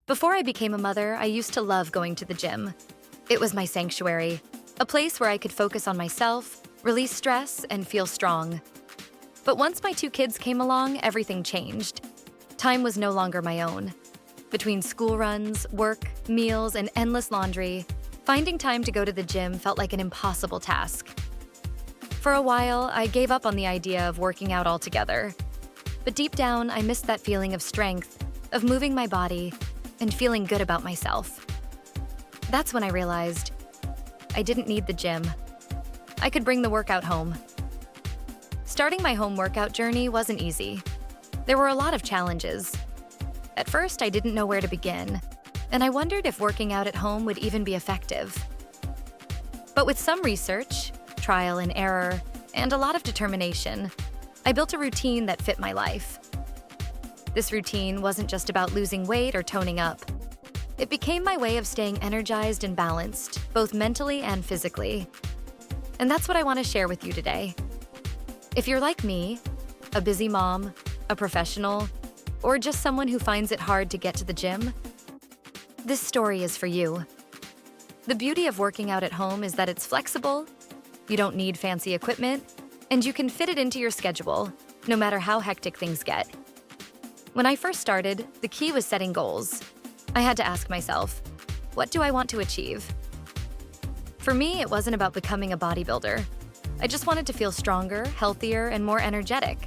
Before I became a mother, I used to love going to the gym. It was my sanctuary, a place where I could focus on myself, release stress, and feel strong. But once my two kids came along, everything changed. Time was no longer my own. Between school runs, work, meals, and endless laundry, finding time to go to the gym felt like an impossible task. For a while, I gave up on the idea of working out altogether. But deep down, I missed that feeling of strength, of moving my body, and feeling good about myself. That's when I realized I didn't need the gym. I could bring the workout home. Starting my home workout journey wasn't easy. There were a lot of challenges. At first, I didn't know where to begin, and I wondered if working out at home would even be effective. But with some research, trial and error, and a lot of determination, I built a routine that fit my life. This routine wasn't just about losing weight or toning up. It became my way of staying energized and balanced, both mentally and physically. And that's what I want to share with you today. If you're like me, a busy mom, a professional, or just someone who finds it hard to get to the gym, this story is for you. The beauty of working out at home is that it's flexible, you don't need fancy equipment, and you can fit it into your schedule, no matter how hectic things get. When I first started, the key was setting goals. I had to ask myself, what do I want to achieve? For me, it wasn't about becoming a bodybuilder. I just wanted to feel stronger, healthier, and more energetic.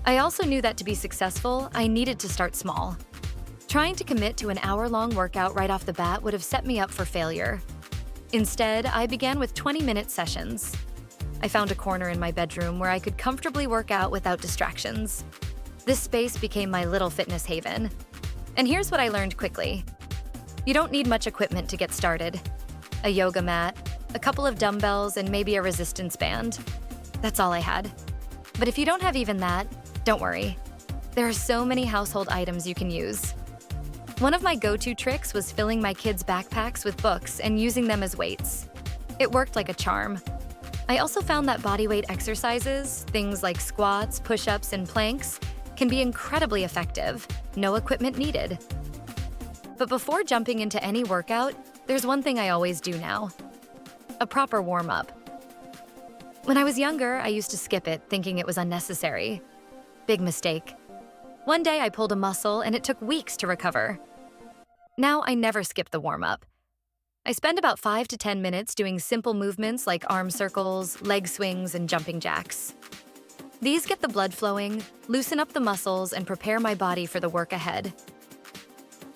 I also knew that to be successful, I needed to start small. Trying to commit to an hour-long workout right off the bat would have set me up for failure. Instead, I began with 20-minute sessions. I found a corner in my bedroom where I could comfortably work out without distractions. This space became my little fitness haven. And here's what I learned quickly. You don't need much equipment to get started. A yoga mat, a couple of dumbbells, and maybe a resistance band. That's all I had. But if you don't have even that, don't worry. There are so many household items you can use. One of my go-to tricks was filling my kids' backpacks with books and using them as weights. It worked like a charm. I also found that bodyweight exercises, things like squats, push-ups, and planks, can be incredibly effective, no equipment needed. But before jumping into any workout, there's one thing I always do now: a proper warm-up. When I was younger, I used to skip it, thinking it was unnecessary. Big mistake. One day I pulled a muscle and it took weeks to recover. Now I never skip the warm-up. I spend about 5 to 10 minutes doing simple movements like arm circles, leg swings, and jumping jacks. These get the blood flowing, loosen up the muscles, and prepare my body for the work ahead.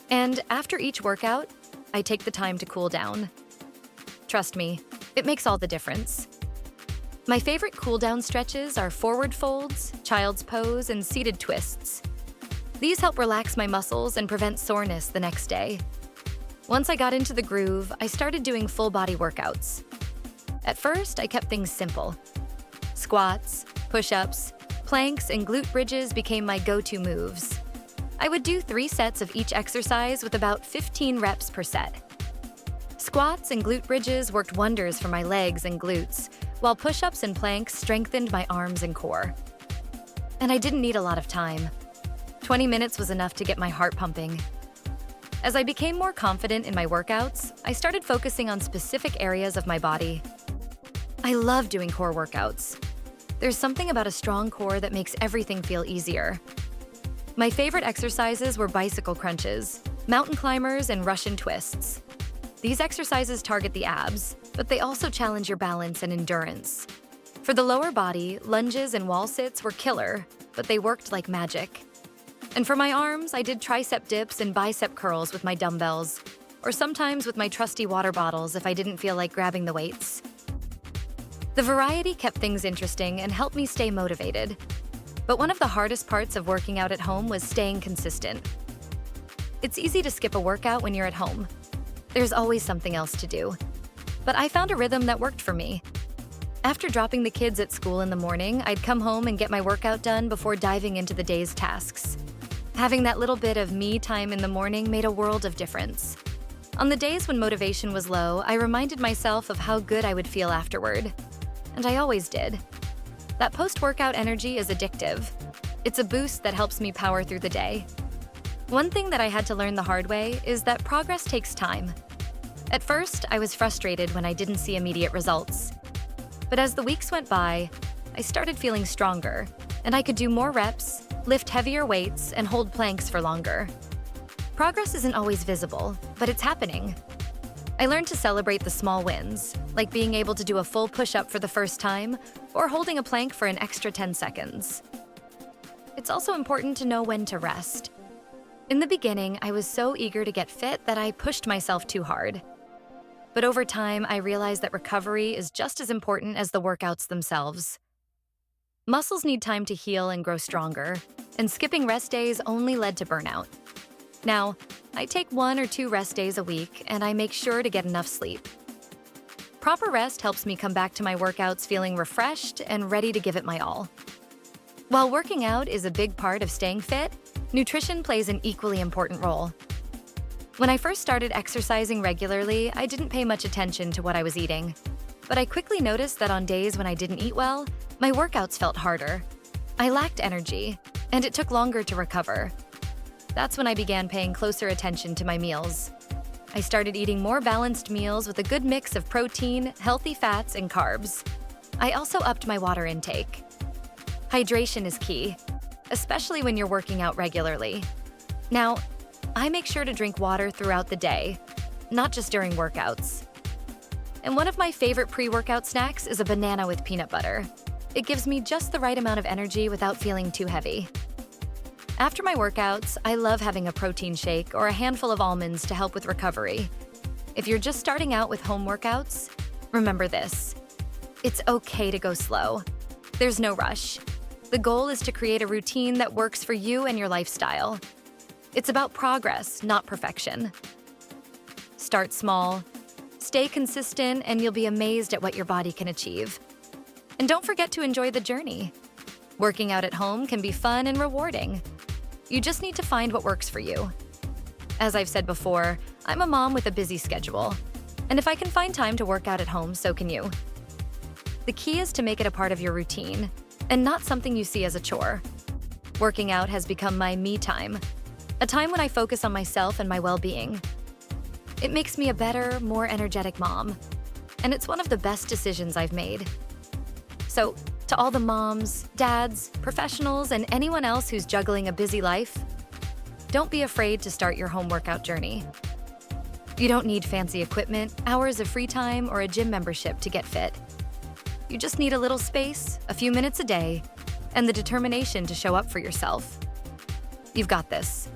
And after each workout, I take the time to cool down. Trust me, it makes all the difference. My favorite cool-down stretches are forward folds, child's pose, and seated twists. These help relax my muscles and prevent soreness the next day. Once I got into the groove, I started doing full-body workouts. At first, I kept things simple. Squats, push-ups, planks, and glute bridges became my go-to moves. I would do 3 sets of each exercise with about 15 reps per set. Squats and glute bridges worked wonders for my legs and glutes, while push-ups and planks strengthened my arms and core. And I didn't need a lot of time. 20 minutes was enough to get my heart pumping. As I became more confident in my workouts, I started focusing on specific areas of my body. I love doing core workouts. There's something about a strong core that makes everything feel easier. My favorite exercises were bicycle crunches, mountain climbers, and Russian twists. These exercises target the abs, but they also challenge your balance and endurance. For the lower body, lunges and wall sits were killer, but they worked like magic. And for my arms, I did tricep dips and bicep curls with my dumbbells, or sometimes with my trusty water bottles if I didn't feel like grabbing the weights. The variety kept things interesting and helped me stay motivated. But one of the hardest parts of working out at home was staying consistent. It's easy to skip a workout when you're at home. There's always something else to do. But I found a rhythm that worked for me. After dropping the kids at school in the morning, I'd come home and get my workout done before diving into the day's tasks. Having that little bit of me time in the morning made a world of difference. On the days when motivation was low, I reminded myself of how good I would feel afterward. And I always did. That post-workout energy is addictive. It's a boost that helps me power through the day. One thing that I had to learn the hard way is that progress takes time. At first, I was frustrated when I didn't see immediate results. But as the weeks went by, I started feeling stronger, and I could do more reps, lift heavier weights, and hold planks for longer. Progress isn't always visible, but it's happening. I learned to celebrate the small wins, like being able to do a full push-up for the first time or holding a plank for an extra 10 seconds. It's also important to know when to rest. In the beginning, I was so eager to get fit that I pushed myself too hard. But over time, I realized that recovery is just as important as the workouts themselves. Muscles need time to heal and grow stronger, and skipping rest days only led to burnout. Now, I take 1 or 2 rest days a week, and I make sure to get enough sleep. Proper rest helps me come back to my workouts feeling refreshed and ready to give it my all. While working out is a big part of staying fit, nutrition plays an equally important role. When I first started exercising regularly, I didn't pay much attention to what I was eating. But I quickly noticed that on days when I didn't eat well, my workouts felt harder. I lacked energy, and it took longer to recover. That's when I began paying closer attention to my meals. I started eating more balanced meals with a good mix of protein, healthy fats, and carbs. I also upped my water intake. Hydration is key, especially when you're working out regularly. Now, I make sure to drink water throughout the day, not just during workouts. And one of my favorite pre-workout snacks is a banana with peanut butter. It gives me just the right amount of energy without feeling too heavy. After my workouts, I love having a protein shake or a handful of almonds to help with recovery. If you're just starting out with home workouts, remember this: it's okay to go slow. There's no rush. The goal is to create a routine that works for you and your lifestyle. It's about progress, not perfection. Start small, stay consistent, and you'll be amazed at what your body can achieve. And don't forget to enjoy the journey. Working out at home can be fun and rewarding. You just need to find what works for you. As I've said before, I'm a mom with a busy schedule. And if I can find time to work out at home, so can you. The key is to make it a part of your routine, and not something you see as a chore. Working out has become my me time, a time when I focus on myself and my well-being. It makes me a better, more energetic mom, and it's one of the best decisions I've made. So, to all the moms, dads, professionals, and anyone else who's juggling a busy life, don't be afraid to start your home workout journey. You don't need fancy equipment, hours of free time, or a gym membership to get fit. You just need a little space, a few minutes a day, and the determination to show up for yourself. You've got this.